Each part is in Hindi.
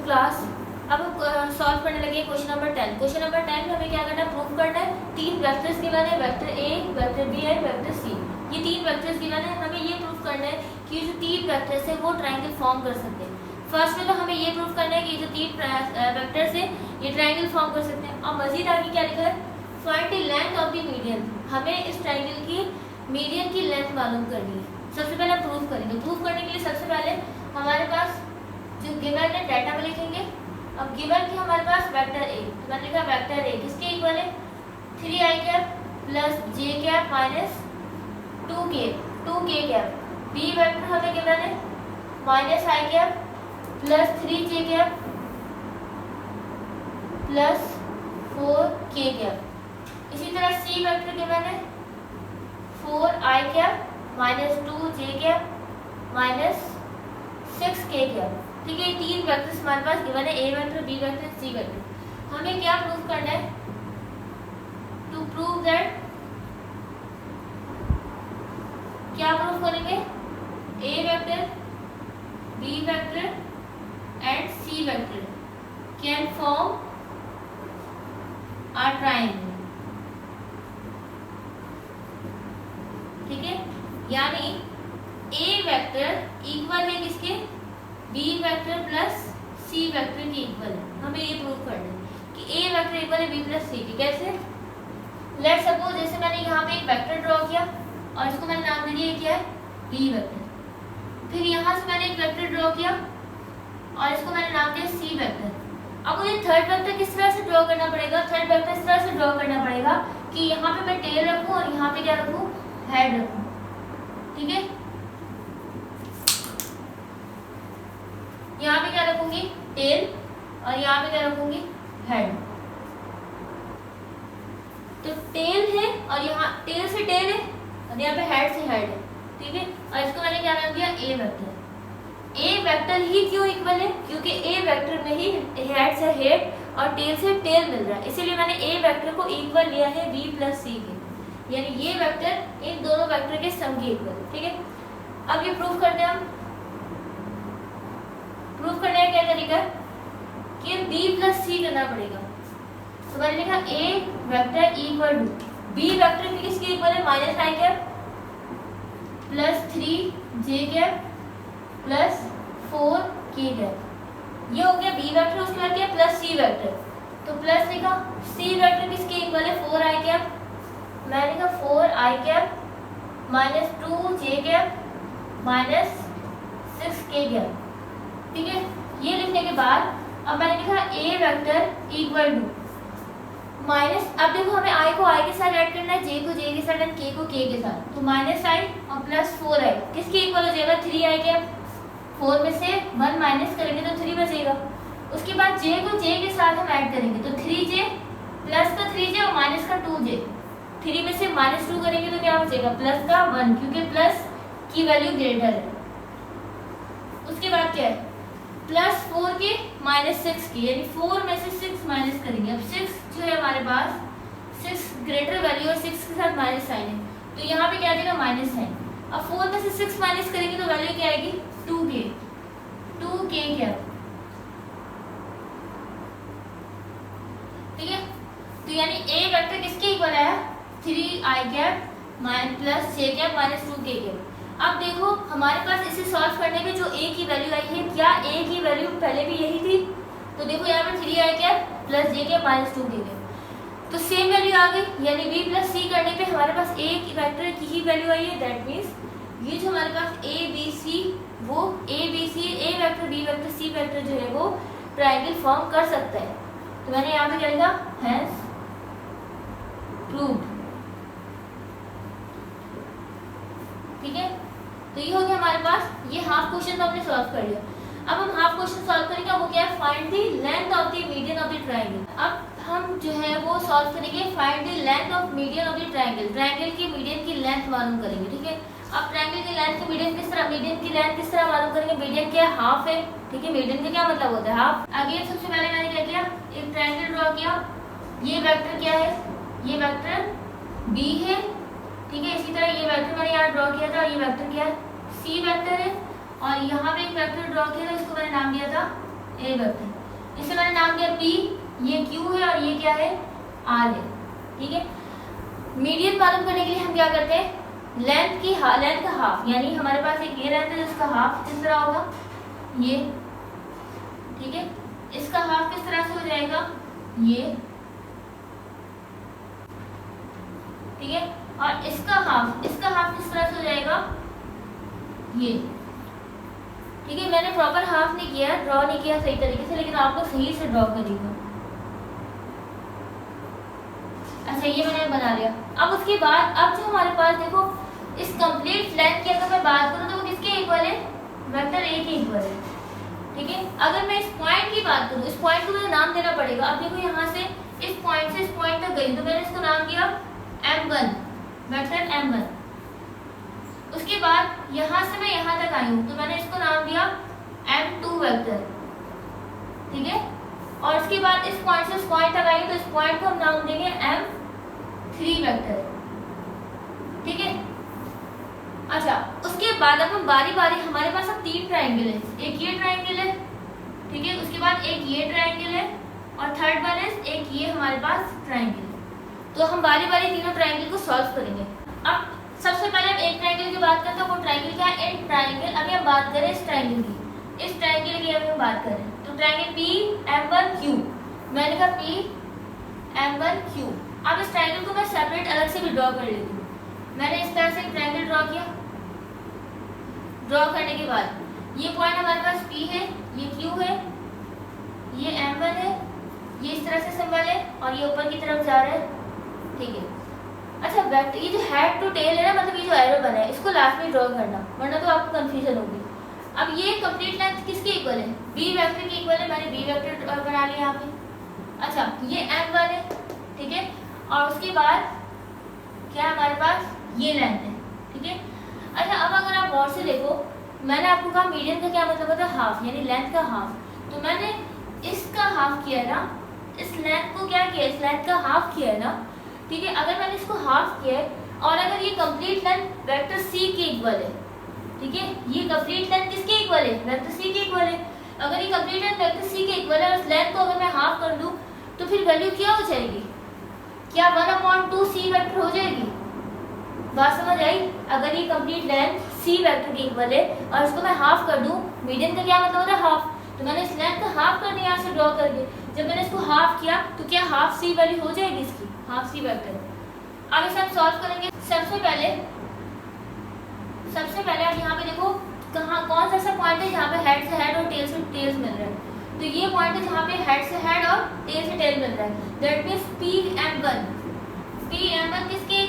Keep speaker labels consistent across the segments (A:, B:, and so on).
A: क्लास। अब हम सॉल्व करने लगे क्वेश्चन नंबर 10। क्वेश्चन नंबर 10 में हमें क्या करना है, प्रूव करना है। तीन वेक्टर्स गिवन है, vector a, vector b and vector c. ये तीन वेक्टर्स गिवन है, हमें ये प्रूव करना है कि जो तीन वेक्टर्स है वो ट्रायंगल फॉर्म कर सकते हैं। फर्स्ट में तो हमें ये प्रूव करना है कि जो तीन वेक्टर्स है ये ट्रायंगल फॉर्म कर सकते हैं। अब मजीद आगे क्या लिखा है, find the length of the median. हमें इस ट्रायंगल की मीडियन की लेंथ मालूम करनी है। सबसे पहले प्रूव करेंगे। प्रूव करने के लिए सबसे पहले हमारे पास जो गिवन है डाटा में लिखेंगे। अब गिवन की हमारे पास वेक्टर ए, तो मैंने लिखा वेक्टर ए किसके इक्वल है, 3i cap plus j cap minus 2k cap. B vector हमें गिवन है minus i cap plus 3j cap plus 4k cap. इसी तरह सी वेक्टर गिवन है 4i cap minus 2j cap minus 6k cap. ठीक है, तीन वेक्टर्स हमारे पास गिवन है, a vector, b vector, c vector. हमें क्या प्रूव करना है, टू प्रूव दैट, क्या प्रूव करेंगे, a vector, b vector and C vector can form a triangle. ठीक है, यानी ए वेक्टर इक्वल है किसके, बी वेक्टर प्लस सी वेक्टर के इक्वल है। हमें ये प्रूव करना है कि ए वेक्टर इक्वल है बी प्लस सी के। कैसे, लेट सपोज जैसे मैंने यहाँ पे एक वेक्टर ड्रॉ किया और इसको मैंने नाम दे दिया क्या है, बी वेक्टर। फिर यहाँ से मैंने एक वेक्टर ड्रॉ किया और इसको मैंने नाम दिया सी वेक्टर। अब मुझे थर्ड वेक्टर किस तरह से ड्रॉ करना पड़ेगा, थर्ड वेक्टर इस तरह से ड्रॉ करना पड़ेगा कि यहाँ पे मैं टेल रखूँ और यहाँ पे क्या रखूँ, हेड रखूँ। ठीक है, यहाँ पे क्या रखूंगी, टेल, और यहाँ पे क्या रखूंगी, हेड। तो टेल है और यहाँ टेल से टेल है और यहाँ पे हेड से हेड है। ठीक है, और इसको मैंने क्या नाम दिया, ए वेक्टर। ए वेक्टर ही क्यों इक्वल है, क्योंकि ए वेक्टर में ही हेड से हेड और टेल से टेल मिल रहा है, इसीलिए मैंने ए वेक्टर को इक्वल लिया है बी प्लस सी के, यानी ये वेक्टर इन दोनों वेक्टर के सम के इक्वल है। ठीक है, अब ये प्रूव करते हैं हम। प्रूफ करने का क्या तरीका कि b प्लस सी करना पड़ेगा। तो मैंने लिखा a vector equal to b vector की किसके इक्वल है, minus i cap plus 3j cap plus 4k cap. ये हो गया b वेक्टर, उसके बाद क्या प्लस c वेक्टर, तो प्लस लिखा। c वेक्टर किसके इक्वल है, 4i कैप, मैंने लिखा 4i cap minus 2j cap minus 6k cap. ठीक है, ये लिखने के बाद अब मैंने लिखा a vector equal to minus, अब देखो हमें आई को आई के साथ ऐड करना है, जे को जे के साथ एंड के को के के साथ, तो माइनस आई और प्लस 4i किसके इक्वल हो जाएगा, 3i कैप। 4 में से 1 माइनस करेंगे तो 3 बचेगा। उसके बाद जे को जे के साथ हम ऐड करेंगे तो 3j प्लस का 3j और माइनस का 2j। 3 में से माइनस 2 करेंगे तो क्या बचेगा, प्लस का 1, क्योंकि प्लस की वैल्यू ग्रेटर है। उसके बाद क्या है, प्लस 4 के माइनस 6 की, यानी 4 में से 6 माइनस करेंगे। अब 6 जो है हमारे पास 6 ग्रेटर वैल्यू और 6 के साथ माइनस साइन है, तो यहाँ पे क्या आ जाएगा, माइनस साइन। अब 4 में से 6 माइनस करेंगे तो वैल्यू क्या आएगी, 2k क्या। ठीक है, तो यानी a वेक्टर किसके इक्वल आया, 3i cap plus j cap minus 2k cap. अब देखो हमारे पास इसे सॉल्व करने में जो a की वैल्यू आई है, क्या a की वैल्यू पहले भी यही थी, तो देखो यहाँ पर 3i cap plus j cap minus 2k cap, तो सेम वैल्यू आ गई। यानी b प्लस c करने पे हमारे पास a की वेक्टर की ही वैल्यू आई है। दैट मीन्स ये जो हमारे पास a b c, वो a b c a vector b vector c vector जो है वो ट्रायंगल फॉर्म कर सकता है। तो मैंने यहाँ पे क्या लिखा, हैंस प्रूव्ड। ठीक है, तो ये हो गया हमारे पास, ये हाफ क्वेश्चन तो हमने सॉल्व कर लिया। अब हम हाफ क्वेश्चन सॉल्व करेंगे, वो क्या है, find the length of the median of the triangle. अब हम जो है वो सॉल्व करेंगे find the length of median of the triangle. Triangle की मीडियन की लेंथ मालूम करेंगे। ठीक है, अब ट्रायंगल की लेंथ की मीडियन किस तरह, मीडियन की लेंथ किस तरह मालूम करेंगे, मीडियन क्या है, हाफ है। ठीक है, मीडियन का क्या मतलब होता है, हाफ। अगेन सबसे पहले मैंने क्या किया, एक ट्रायंगल ड्रॉ किया। ये वेक्टर क्या है, ये वेक्टर b है। ठीक है, इसी तरह ये वेक्टर मैंने यहाँ ड्रॉ किया था, ये वेक्टर क्या है, c वेक्टर है। और यहाँ पे एक वेक्टर ड्रॉ किया था, इसको मैंने नाम दिया था ए वेक्टर। इसे मैंने नाम दिया पी, ये क्यू है और ये क्या है, आर है। ठीक है, मीडियन मालूम करने के लिए हम क्या करते हैं, लेंथ का हाफ, यानी हमारे पास एक ये लेंथ है जिसका हाफ किस तरह होगा, ये। ठीक है, इसका हाफ किस तरह से हो जाएगा, ये। ठीक है, और इसका हाफ किस तरह से हो जाएगा, ये। ठीक है, मैंने प्रॉपर हाफ नहीं किया, ड्रॉ नहीं किया सही तरीके से, लेकिन आपको सही से ड्रॉ करिएगा। अच्छा, ये मैंने बना लिया। अब उसके बाद अब जो हमारे पास देखो, इस कंप्लीट लेंथ की अगर मैं बात करूं तो वो किसके इक्वल है, वेक्टर ए के इक्वल है। ठीक है, अगर मैं इस पॉइंट की बात करूं, इस पॉइंट को मुझे नाम देना पड़ेगा। अब देखो यहाँ से इस पॉइंट से इस पॉइंट तक गई, तो मैंने इसको नाम दिया m1, वेक्टर m1। उसके बाद यहाँ से मैं यहाँ तक आई हूँ, तो मैंने इसको नाम दिया m2 वेक्टर। ठीक है, और इसके बाद इस पॉइंट से इस पॉइंट तक आई, तो इस पॉइंट को हम नाम देंगे m3 वेक्टर। ठीक है, अच्छा, उसके बाद अब हम बारी बारी, हमारे पास अब 3 ट्रायंगल है, एक ये ट्रायंगल है। ठीक है, उसके बाद एक ये ट्रायंगल है, और थर्ड वन है एक ये हमारे पास ट्रायंगल है। तो हम बारी बारी तीनों ट्रायंगल को सॉल्व करेंगे। अब सबसे पहले हम एक ट्रायंगल की बात करते हैं, वो ट्रायंगल क्या है, एन ट्रायंगल। अभी हम बात करें इस ट्रायंगल की, इस ट्रायंगल की अभी हम बात करें तो ट्रायंगल पी m1 q, मैंने कहा पी m1 q। अब इस ट्रायंगल को मैं सेपरेट अलग से भी ड्रॉ कर लेती हूँ। मैंने इस तरह से एक ट्रायंगल ड्रॉ किया। ड्रॉ करने के बाद ये पॉइंट हमारे पास P है, ये Q है, ये M1 है, ये इस तरह से सिंबल है, और ये ऊपर की तरफ जा रहा है। ठीक है, अच्छा, वेक्टर ये जो हेड टू टेल है ना, मतलब ये जो एरो बना है, इसको लास्ट में ड्रॉ करना, वरना तो आपको कंफ्यूजन होगी। अब ये कंप्लीट लेंथ किसके इक्वल है, बी वेक्टर के इक्वल है। मैंने बी वेक्टर बना लिया यहाँ पे। अच्छा, ये m1 है। ठीक है, और उसके बाद क्या हमारे पास ये लेंथ है। ठीक है, अच्छा, अब अगर आप गौर से देखो, मैंने आपको कहा मीडियन का क्या मतलब होता है, हाफ, यानी लेंथ का हाफ। तो मैंने इसका हाफ किया है ना, इस लेंथ को क्या किया, इस लेंथ का हाफ किया है ना। ठीक है, अगर मैंने इसको हाफ किया है, और अगर ये कंप्लीट लेंथ वेक्टर सी के इक्वल है, ठीक है, ये कंप्लीट लेंथ किसके इक्वल है, वेक्टर सी के इक्वल है। अगर ये कंप्लीट लेंथ वेक्टर सी के इक्वल है, और इस लेंथ को अगर मैं हाफ कर दूं, तो फिर वैल्यू क्या हो जाएगी, क्या 1/2 सी वेक्टर हो जाएगी। बात समझ आई। अगर ये कंप्लीट लेंथ सी वेक्टर के इक्वल है, और इसको मैं हाफ कर दूं, मीडियन का क्या मतलब होता है, हाफ। तो मैंने इस लेंथ का हाफ कर दिया यहाँ से ड्रॉ करके। जब मैंने इसको हाफ किया, तो क्या हाफ सी वैल्यू हो जाएगी इसकी, हाफ सी वेक्टर। अब इसे हम सॉल्व करेंगे। सबसे पहले आप यहाँ पे देखो, कौन सा ऐसा पॉइंट है जहाँ पे हेड से हेड और टेल से टेल्स मिल रहा है। तो ये पॉइंट है जहाँ पे हेड से हेड और टेल से टेल मिल रहा है। That means P M one किसके,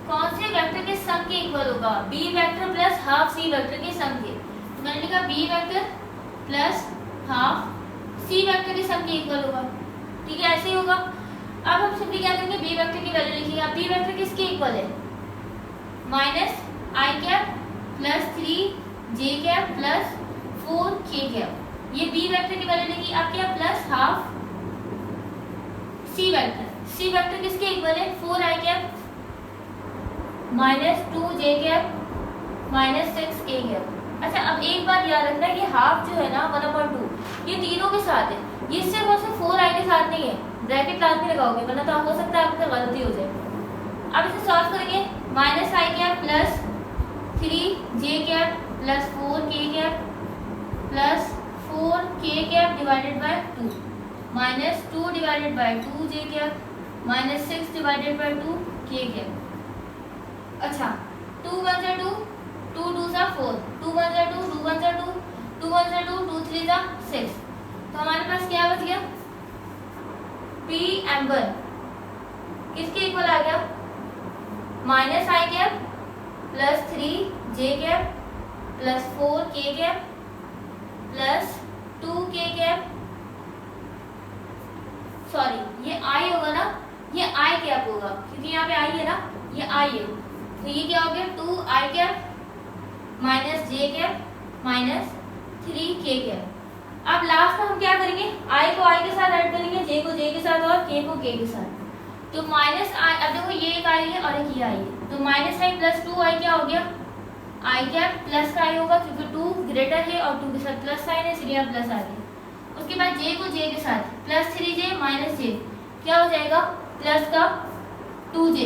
A: कौन से वेक्टर के सम के इक्वल होगा, b vector plus half c vector के सम के। तो मैंने लिखा b vector plus half c vector के सम के इक्वल होगा। ठीक है, ऐसे ही होगा। अब हम सिंपली क्या करेंगे, बी वेक्टर की वैल्यू लिखेंगे। अब बी वेक्टर किसके इक्वल है, minus i cap plus 3 J cap plus 4 के कैप। ये बी वेक्टर की वैल्यू लिखी। अब क्या, प्लस हाफ सी वेक्टर किसके इक्वल है, 4 आई cap minus 2 j cap minus 6 के कैप। अच्छा, अब एक बात याद रखना, ये हाफ जो है ना 1/2, ये तीनों के साथ है, ये सिर्फ और सिर्फ 4 आई के साथ नहीं है। ब्रैकेट लास्ट में लगाओगे, वरना तो हो सकता है आपसे गलती हो जाए। अब इसे सॉल्व करेंगे। Minus i cap plus 3 J cap plus 4 के कैप प्लस 4 के cap divided by 2 minus 2 divided by 2 j cap minus 6 divided by 2 के कैप। अच्छा, 2 1 जा 2, 2 2 जा 4, 2 1 जा 2, 2 1 जा 2, 2 1 जा 2, 2 3 जा 6। तो हमारे पास क्या बच गया, पी m1 किसके इक्वल आ गया, minus i cap plus 3 J cap plus 4 के कैप प्लस 2 के कैप। सॉरी, ये आई होगा ना, ये आई कैप होगा, क्योंकि यहाँ पे आई है ना, ये आई है। तो ये क्या हो गया, 2 आई कैप माइनस जे कैप माइनस 3 के कैप। अब लास्ट में हम क्या करेंगे, आई को आई के साथ ऐड करेंगे, जे को जे के साथ और के को के के साथ। तो माइनस आई, अब देखो ये एक आई है और एक ये आई है, तो माइनस आई प्लस 2 आई क्या हो गया, आई कैप प्लस का आई होगा, क्योंकि 2 ग्रेटर है और 2 के साथ प्लस साइन है, इसलिए प्लस आ गया। उसके बाद जे को जे के साथ प्लस 3j माइनस जे, क्या हो जाएगा प्लस का 2j।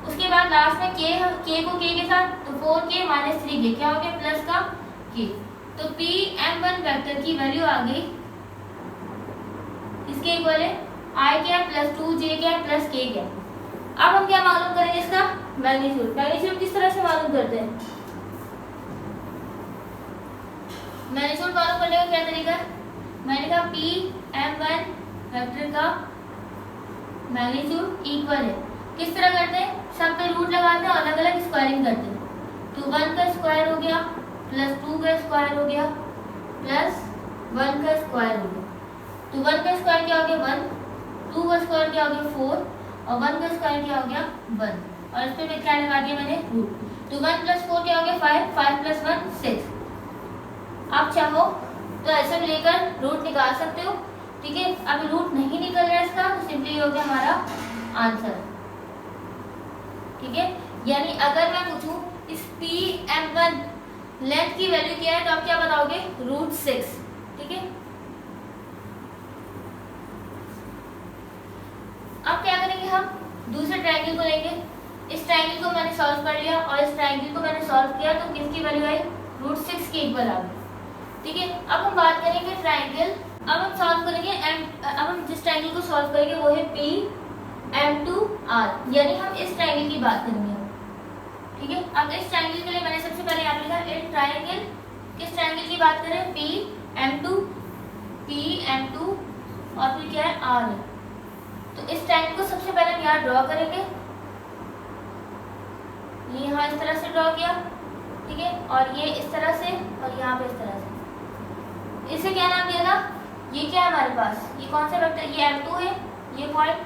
A: उसके बाद लास्ट में k को k के साथ तो 4k माइनस 3k, क्या हो गया प्लस का k। तो Pm1 वेक्टर की वैल्यू आ गई इसके इक्वल है i cap plus 2j cap plus k cap. अब हम क्या मालूम करेंगे इसका मैग्नीट्यूड। मैग्नीट्यूड किस तरह से मालूम करते हैं? मैग्नीट्यूड मालूम करने का क्या तरीका है? मैंने कहा Pm1 वेक्टर का मैग्नीट्यूड इक्वल है, किस तरह करते हैं? सब पे रूट लगाते हैं और अलग अलग स्क्वायरिंग करते हैं। तो 1 का स्क्वायर हो गया प्लस 2 का स्क्वायर हो गया प्लस 1 का स्क्वायर हो गया। तो 1 का स्क्वायर क्या हो गया 1, 2 का स्क्वायर क्या हो गया 4 और 1 का स्क्वायर क्या हो गया 1 और इस पे मैं क्या लगा दिया मैंने रूट। तो 1 प्लस 4 क्या हो गया 5, 5 प्लस 1 6। आप चाहो तो ऐसे भी लेकर रूट निकाल सकते हो, ठीक है। अभी रूट नहीं निकल रहा है इसका तो सिंपली ये हो गया हमारा आंसर, ठीक है। यानी अगर मैं पूछूं इस Pm1 लेंथ की वैल्यू क्या है तो आप क्या बताओगे √6, ठीक है। अब क्या करेंगे हम दूसरे ट्रायंगल को लेंगे। इस ट्रायंगल को मैंने सॉल्व कर लिया और इस ट्रायंगल को मैंने सॉल्व किया तो किसकी वैल्यू आई √6 के इक्वल आ गई, ठीक है। अब हम बात करेंगे ट्रायंगल, अब हम सॉल्व करेंगे अब हम जिस ट्रायंगल को सॉल्व करेंगे वो है Pm2R, यानी हम इस ट्रायंगल की बात करेंगे, ठीक है। अब इस ट्रायंगल के लिए मैंने सबसे पहले यहाँ लिखा एक ट्रायंगल, किस ट्रायंगल की बात करें Pm2 और फिर क्या है R है। तो इस ट्रायंगल को सबसे पहले हम यहाँ ड्रॉ करेंगे, ये यहाँ इस तरह से ड्रॉ किया, ठीक है, और ये इस तरह से और यहाँ पे इस तरह से। इसे क्या नाम दिया था? ये क्या है हमारे पास, ये कौन सा वेक्टर, ये M2 है, ये पॉइंट।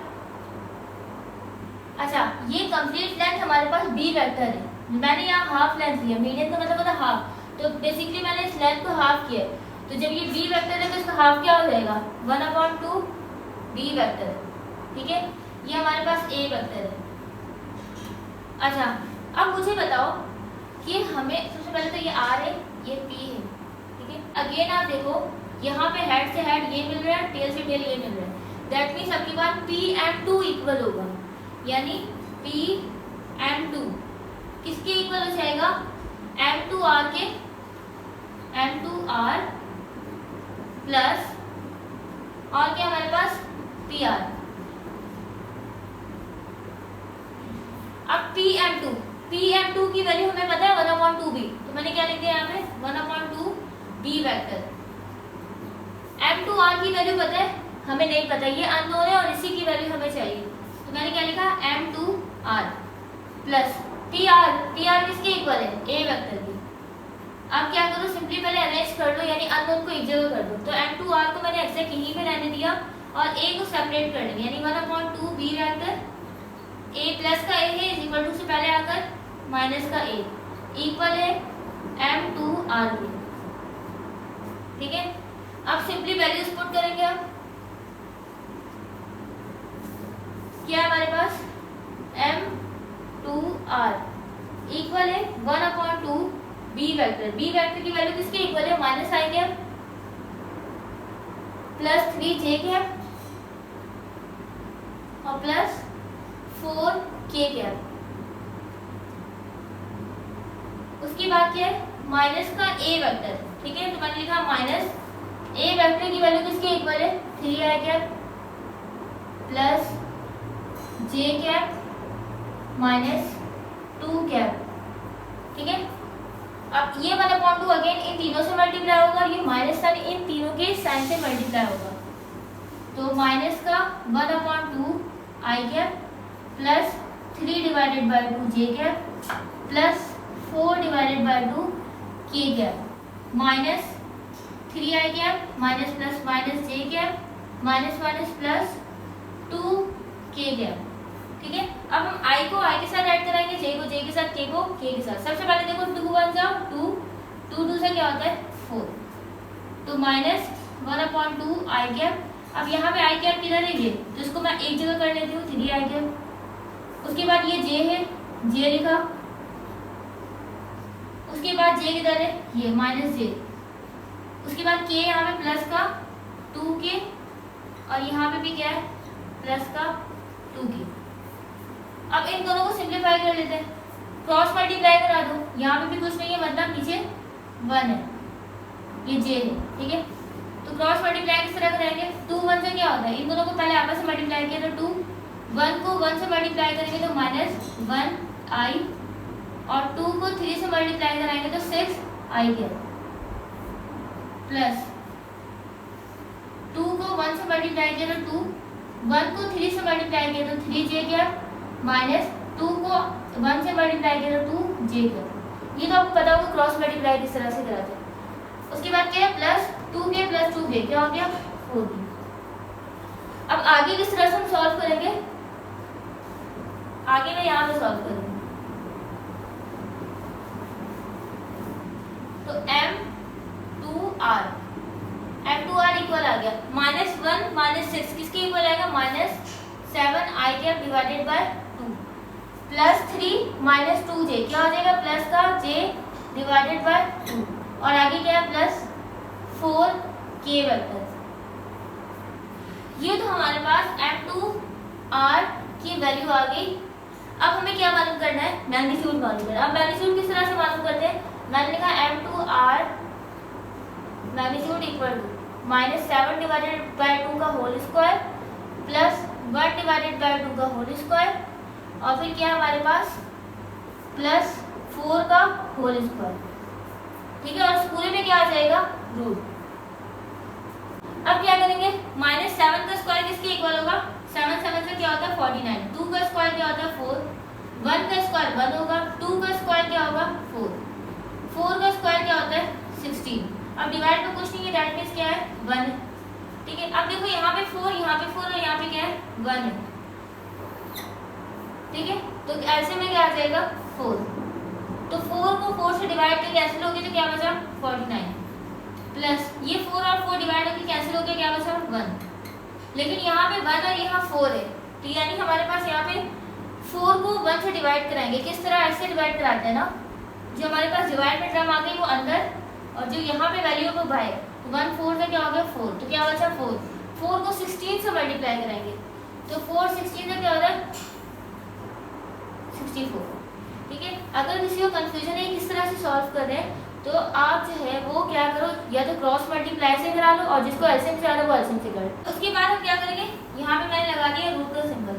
A: अच्छा, ये कंप्लीट लेंथ हमारे पास B वेक्टर है, मैंने यहाँ हाफ लेंथ लिया, मीडियन का मतलब होता है हाफ, तो बेसिकली मैंने इस लेंथ को हाफ किया। तो जब ये B वेक्टर है तो इसका हाफ क्या हो जाएगा 1/2 B वेक्टर है, ठीक है। ये हमारे पास A वेक्टर है। अच्छा, अब मुझे बताओ कि हमें सबसे पहले तो ये R है, ये P है, ठीक है। अगेन आप देखो यहाँ पे हेड से हेड ये मिल रहा है, टेल से टेल ये मिल रहा है, दैट मीन्स आपके पास Pm2 इक्वल होगा, यानी Pm2 किसके इक्वल हो जाएगा M2R के, M2R प्लस और क्या हमारे पास PR। अब Pm2 की वैल्यू हमें पता है 1/2B, तो मैंने क्या लिख दिया यहाँ पे 1/2B वेक्टर। M2R की वैल्यू पता है? हमें नहीं पता, ये अननोन है और इसी की वैल्यू हमें चाहिए, तो मैंने क्या लिखा M2R प्लस PR किसके इक्वल है A वेक्टर की। अब क्या करो सिंपली पहले अरेंज कर लो, यानी अननोन को एक जगह कर दो। तो M2R को मैंने एग्जैक्ट यहीं पे रहने दिया और A को सेपरेट कर देंगे, यानी 1/2B वेक्टर A प्लस का A है इज इक्वल टू से पहले आकर माइनस का A इक्वल है M2R के, ठीक है। अब सिंपली वैल्यूज पुट करेंगे हम, क्या हमारे पास M2R इक्वल है 1/2B वेक्टर। B वेक्टर की वैल्यू किसके इक्वल है minus i cap plus 3j cap और प्लस 4k कैप। उसके बाद क्या है माइनस का A वेक्टर, ठीक है। तो मैंने लिखा माइनस A वेक्टर की वैल्यू किसके इक्वल है 3i cap plus j cap minus 2 cap, ठीक है। अब ये 1/2 अगेन इन तीनों से मल्टीप्लाई होगा और ये माइनस साइन इन तीनों के साइन से मल्टीप्लाई होगा, तो माइनस का 1/2 i cap plus 3/2 j cap plus 4/2 k cap minus 3i cap minus plus minus j cap minus minus plus 2k cap, ठीक है। अब हम i को i के साथ ऐड कराएंगे, j को j के साथ, k को k के साथ। सबसे पहले देखो 2 1 जा 2, 2 से क्या होता है 4, तो माइनस 1/2 i कैप। अब यहाँ पे i कैप किधर है ये, तो इसको मैं एक जगह कर लेती हूँ 3i कैप। उसके बाद ये j है, j लिखा, उसके बाद j किधर है ये माइनस j, उसके बाद k यहाँ पे प्लस का और यहाँ पे भी क्या है प्लस का 2k। अब इन दोनों को सिंप्लीफाई कर लेते हैं, क्रॉस मल्टीप्लाई करा दो, यहाँ पे भी कुछ नहीं है मतलब नीचे 1 है, ये j है, ठीक है। तो क्रॉस मल्टीप्लाई किस तरह करेंगे, 2 1 से क्या होता है, इन दोनों को पहले आपस में मल्टीप्लाई किया तो 2, 1 को 1 से मल्टीप्लाई करेंगे तो -1i, और 2 को 3 से मल्टीप्लाई कराएंगे तो 6i के, प्लस 2 को 1 से मल्टीप्लाई किया तो 2, 1 को 3 से मल्टीप्लाई किया तो 3j गया, माइनस 2 को 1 से मल्टीप्लाई किया तो 2j गया। ये तो आपको पता होगा क्रॉस मल्टीप्लाई किस तरह से कराते हैं। उसके बाद क्या है प्लस 2k प्लस 2k क्या हो गया 4k। अब आगे किस तरह से हम सॉल्व करेंगे, आगे मैं यहाँ पे सॉल्व करूंगी तो m2r इक्वल आ गया -1 -6 किसके इक्वल आएगा -7i cap divided by 2, plus 3 -2j क्या हो जाएगा प्लस का j डिवाइडेड बाय 2, और आगे क्या है प्लस 4k वेक्टर। ये तो हमारे पास m2r की वैल्यू आ गई। अब हमें क्या मालूम करना है, मैग्नीट्यूड मालूम करना है। अब मैग्नीट्यूड किस तरह से मालूम करते हैं, मैंने लिखा m2r magnitude equal to -7 divided by 2 का whole square plus 1 divided by 2 का होल स्क्वायर, और फिर क्या हमारे पास प्लस 4 का होल स्क्वायर, ठीक है। और इस पूरे में क्या आ जाएगा रूट। अब क्या करेंगे, -7 का स्क्वायर किसके इक्वल होगा, 7 7 से क्या होता है 49, 2 का स्क्वायर क्या होता है 4, 1 का स्क्वायर 1 होगा, 2 का स्क्वायर क्या होगा 4, 4 का स्क्वायर क्या होता है 16। अब डिवाइड में कुछ नहीं है, दैट मींस क्या है 1 है, ठीक है। अब देखो यहाँ पे 4 और यहाँ पे क्या है 1 है, ठीक है। तो ऐसे में क्या आ जाएगा 4, तो 4 को 4 से डिवाइड करके कैंसिल हो गया तो क्या बचा 49, प्लस ये 4 और 4 डिवाइड होकर कैंसिल हो गया क्या बचा 1, लेकिन यहाँ पे 1 और यहाँ 4 है, तो यानी हमारे पास यहाँ पे 4 को 1 से डिवाइड कराएंगे, किस तरह ऐसे डिवाइड कराते हैं ना, जो हमारे पास डिवाइड में टर्म आ गई वो अंदर, और जो यहाँ पे वैल्यू है वो बाहर, तो 1 4 से क्या हो गया 4, तो क्या बचा 4, 4 को 16 से मल्टीप्लाई कराएंगे तो 4 16 से क्या होता है 64, ठीक है। अगर किसी को कंफ्यूजन है किस तरह से सॉल्व कर रहे हैं तो आप जो है वो क्या करो, या तो क्रॉस मल्टीप्लाई से करा लो, और जिसको एलसीएम से आना वो एलसीएम से कर लो। उसके बाद हम क्या करेंगे, यहाँ पे मैंने लगा दिया रूट का सिंबल।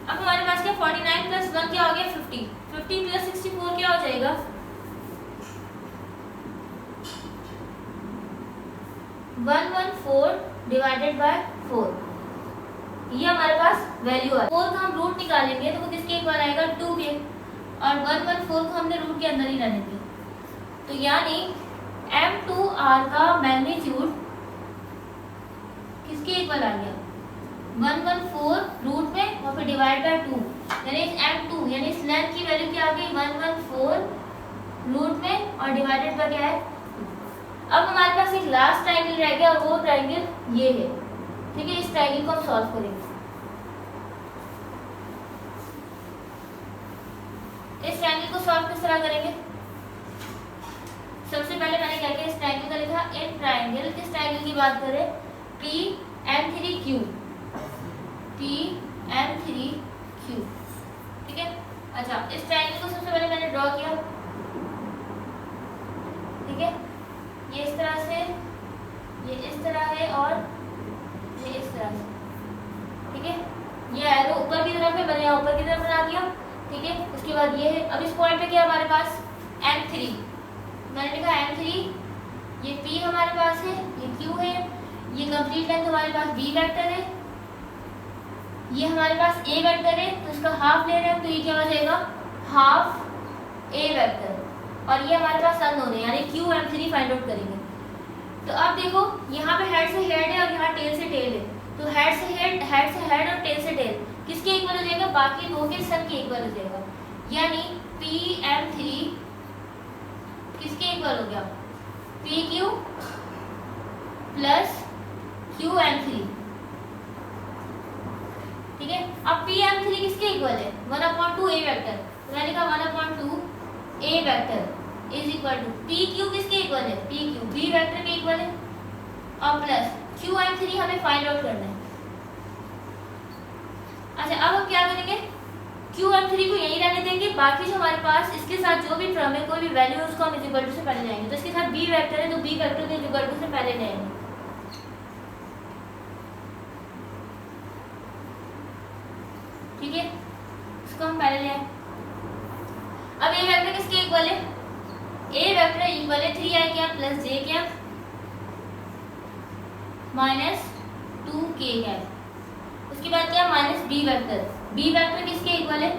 A: अब हमारे पास क्या 49 प्लस 1 क्या हो गया 50, 50 प्लस 64 क्या हो जाएगा 114 डिवाइडेड बाय 4, ये हमारे पास वैल्यू है। 4 का हम रूट निकालेंगे तो वो किसके इक्वल आएगा 2 के, और 114 को हमने रूट के अंदर ही रहने दिया, तो यानी m2r का मैग्नीट्यूड किसके इक्वल आ गया 114 रूट में और फिर डिवाइड बाय 2, यानी m2 यानी इस लेंथ की वैल्यू क्या आ गई 114 रूट में और डिवाइडेड बाय क्या है 2। अब हमारे पास एक लास्ट ट्रायंगल रह गया और वो ट्रायंगल ये है, ठीक है। इस ट्रायंगल को हम सॉल्व करेंगे। इस ट्रायंगल को सॉल्व किस तरह करेंगे, सबसे पहले मैंने क्या किया, इस ट्रायंगल का लिखा इन ट्रायंगल, किस ट्रायंगल की बात करें PN3Q, PN3Q, ठीक है। अच्छा, इस ट्रायंगल को सबसे पहले मैंने ड्रॉ किया, ठीक है। ये इस तरह से, ये इस तरह है और ये इस तरह से, ठीक है। ये एरो ऊपर की तरफ है, मैंने यहाँ ऊपर की तरफ बना दिया, ठीक है। उसके बाद ये है, अब इस पॉइंट पे क्या हमारे पास M3, मैंने लिखा M3, ये P हमारे पास है, ये Q है, ये कंप्लीट लेंथ हमारे पास B वेक्टर है, ये हमारे पास A वेक्टर है, तो इसका हाफ ले रहे हैं तो ये क्या हो जाएगा हाफ A वेक्टर, और ये हमारे पास अननोन है यानी Q M3 फाइंड आउट करेंगे। तो अब देखो यहाँ पे हेड से हेड है और यहाँ टेल से टेल है, तो हेड से हेड और टेल से टेल किसके इक्वल हो जाएगा, बाकी दो के सम के इक्वल हो जाएगा, यानी PM3 किसके इक्वल हो गया PQ प्लस QM3, ठीक है। अब PM3 किसके इक्वल है 1/2 A वेक्टर, तो मैंने कहा 1/2 A vector, is equal to P Q किसके इक्वल है, पी क्यू बी वेक्टर के इक्वल है, और प्लस क्यू एम थ्री हमें फाइंड आउट करना है। अच्छा अब हम क्या करेंगे, क्यू एम थ्री को यहीं रहने देंगे, बाकी जो हमारे पास इसके साथ जो भी टर्म है कोई भी वैल्यू है उसको हम इज इक्वल टू से पहले जाएंगे। तो इसके साथ बी वेक्टर है तो बी वेक्टर के इज इक्वल टू से पहले जाएंगे। ठीक है, इसको हम पहले ले आए। अब ए वेक्टर किसके इक्वल है, ए वेक्टर इक्वल है 3i cap plus j cap minus 2k cap. उसके बाद क्या minus b vector, b vector किसके इक्वल है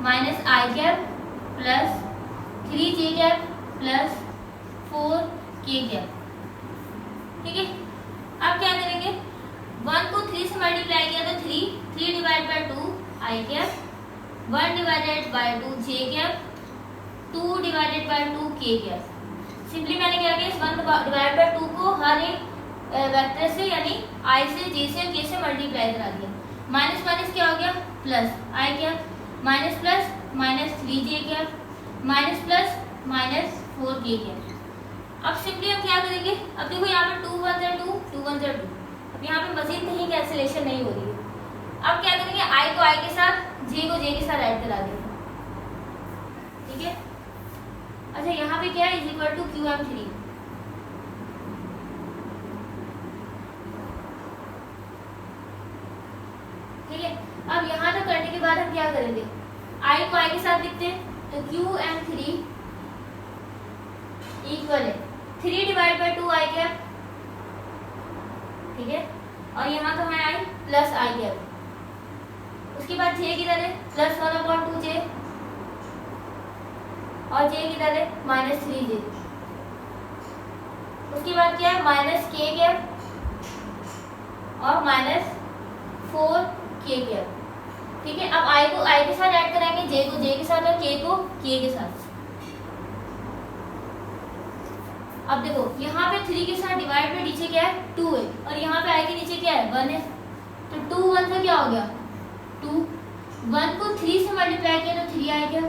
A: minus i cap plus 3j cap plus 4k cap. ठीक है, अब क्या करेंगे, 1 को 3 से मल्टीप्लाई किया तो 3 divide by 2 I cap, 1 divided by 2 j cap, 2 divided by 2 के कैप। सिंपली मैंने क्या किया, इस 1 डिवाइड बाय 2 को हर एक वेक्टर से यानी आई से जे से के से मल्टीप्लाई करा दिया। माइनस माइनस क्या हो गया plus i cap, minus plus minus 3j cap, minus plus minus 4k cap. अब सिंपली हम क्या करेंगे, अब देखो यहाँ पर 2 1 जा 2 2 1 जा 2, अब यहाँ पे मजीद कहीं कैंसिलेशन नहीं हो रही है। अब क्या करेंगे, आई को आई के साथ, जे को जे के साथ ऐड करा देंगे। ठीक है, अच्छा यहाँ पे क्या है is equal to Q M three. ठीक है, अब यहाँ तक करने के बाद हम क्या करेंगे, आई को आई के साथ लिखते हैं तो क्यू एम थ्री इक्वल है 3 डिवाइड बाय 2 आई कैप। ठीक है, और यहाँ तो है आई प्लस आई कैप। उसके बाद जे किधर है प्लस 1/2j, और जे किधर है माइनस 3j। उसके बाद क्या है माइनस k कैप और माइनस 4k कैप। ठीक है, अब i को i के साथ ऐड कराएंगे, j को j के साथ और k को k के साथ। अब देखो यहाँ पे 3 के साथ डिवाइड में नीचे क्या है 2 है, और यहाँ पे i के नीचे क्या है 1 है, तो 2 1 से क्या हो गया 2। 1 को 3 से मल्टीप्लाई किया तो 3 आई गया,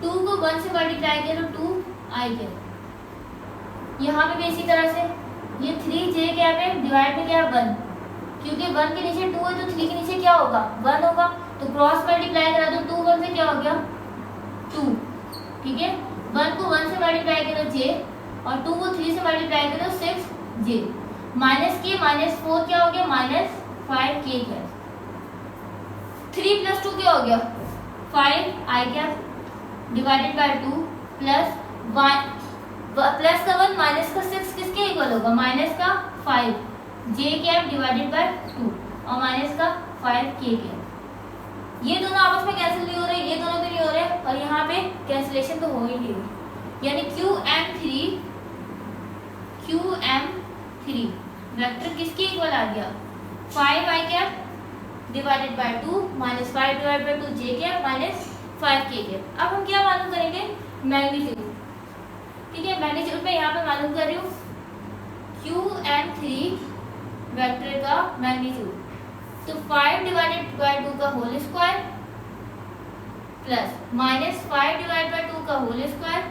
A: 2 को 1 से मल्टीप्लाई किया तो 2 आई गया। यहाँ पे भी इसी तरह से ये 3j क्या है डिवाइड में क्या है 1, क्योंकि 1 के नीचे 2 है तो 3 के नीचे क्या होगा 1 होगा, तो क्रॉस मल्टीप्लाई करा तो 2 1 से क्या हो गया 2। ठीक है, 1 को 1 से मल्टीप्लाई किया तो j, और 2 को 3 से मल्टीप्लाई किया तो 6j, माइनस के माइनस 4 क्या हो गया माइनस 5k क्या, 3 प्लस 2 क्या हो गया 5 i cap divided by 2 plus 1 plus का 1 माइनस का 6 किसके इक्वल होगा माइनस का 5 जे कैप डिवाइडेड बाय 2 और माइनस का 5k कैप। ये दोनों आपस में कैंसिल नहीं हो रहे, ये दोनों भी नहीं हो रहे, और यहाँ पे कैंसिलेशन तो हो ही नहीं रही, यानी क्यू एम थ्री वेक्टर किसके इक्वल आ गया 5 i cap divided by 2 minus 5 divided by 2 j cap minus 5k cap. अब हम क्या मालूम करेंगे मैग्नीट्यूड। ठीक है, मैग्नीट्यूड में यहाँ पे मालूम कर रही हूँ क्यू एम थ्री वेक्टर का मैग्नीट्यूड, तो 5 डिवाइडेड बाय 2 का whole square plus minus 5 divide by 2 का होल स्क्वायर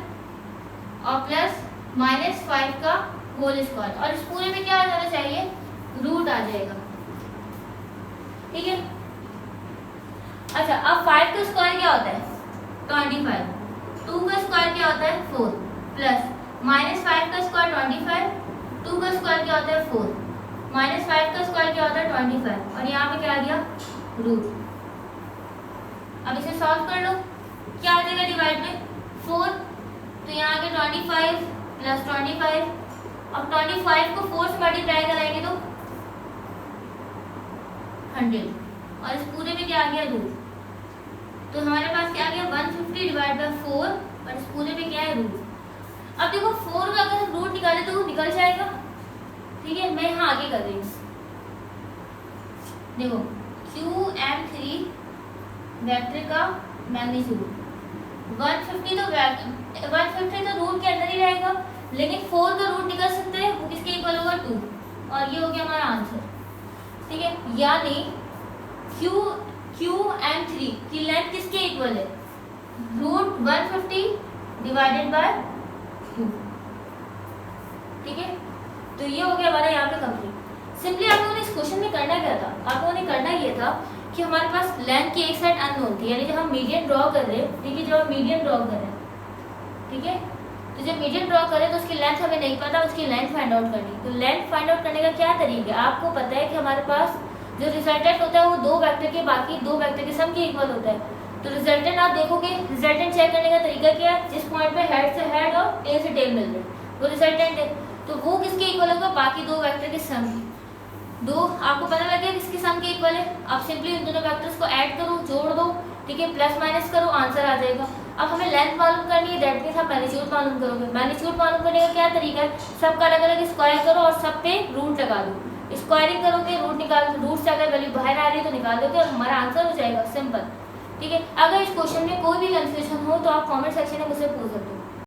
A: और प्लस माइनस 5 का होल स्क्वायर, और इस पूरे में क्या आ जाना चाहिए रूट आ जाएगा। ठीक है, अच्छा अब 5 का स्क्वायर क्या होता है 25, 2 का स्क्वायर क्या होता है 4 प्लस माइनस 5 का स्क्वायर 25, 2 का स्क्वायर क्या होता है 4, माइनस 5 का स्क्वायर क्या होता है 25, और यहाँ पे क्या आ गया रूट। अब इसे सॉल्व कर लो, क्या आ जाएगा डिवाइड में 4, तो यहाँ आ गया 25 प्लस 25, अब 25 को 4 से मल्टीप्लाई कराएंगे तो 100, और इस पूरे में क्या आ गया रूट, तो हमारे पास क्या आ गया 150 डिवाइड बाय 4, और इस पूरे में क्या है रूट। अब देखो 4 का अगर हम रूट निकाले तो वो निकल जाएगा। ठीक है, मैं यहाँ आगे कर रही हूँ, देखो QM3 वेक्टर का मैग्नीट्यूड 150 तो रूट के अंदर ही रहेगा, लेकिन 4 का रूट निकल सकते हैं, वो किसके इक्वल होगा 2, और ये हो गया हमारा आंसर। ठीक है, यानी QM3 की लेंथ किसके इक्वल है रूट 150 डिवाइडेड बाय ठीक है, तो ये हो गया हमारा यहाँ पे कंप्लीट। सिंपली आप लोगों ने इस क्वेश्चन में करना क्या था, आप लोगों ने करना ये था कि हमारे पास लेंथ की एक साइड अननोन थी, यानी जब हम मीडियन ड्रॉ कर रहे हैं, ठीक है, जब हम मीडियन ड्रॉ कर रहे हैं, ठीक है, तो जब मीडियन ड्रॉ करें तो उसकी लेंथ हमें नहीं पता, उसकी लेंथ फाइंड आउट करनी। तो लेंथ फाइंड आउट करने का क्या तरीका है, आपको पता है कि हमारे पास जो रिजल्टेंट होता है वो दो वेक्टर के बाकी दो वेक्टर के सम के इक्वल होता है। तो रिजल्टेंट आप देखोगे, रिजल्टेंट चेक करने का तरीका क्या है, जिस पॉइंट पे हेड से हेड और टेल से टेल मिल रहे हैं वो रिजल्टेंट है। तो वो किसके इक्वल होगा, बाकी दो वेक्टर के सम की। दो आपको पता लग गया किसके सम के इक्वल है, आप सिंपली उन दोनों वेक्टर्स को ऐड करो, जोड़ दो, ठीक है, प्लस माइनस करो, आंसर आ जाएगा। अब हमें लेंथ मालूम करनी है, दैट मींस आप मैग्नीट्यूड मालूम करोगे। मैग्नीट्यूड मालूम करने का क्या तरीका है, सबका अलग अलग स्क्वायर करो और सब पे रूट लगा दो। स्क्वायरिंग करोगे, रूट निकाल, रूट से अगर वैल्यू बाहर आ रही है तो निकाल दोगे और हमारा आंसर हो जाएगा, सिंपल। ठीक है, अगर इस क्वेश्चन में कोई भी कंफ्यूजन हो तो आप कमेंट सेक्शन में मुझसे पूछ सकते हो।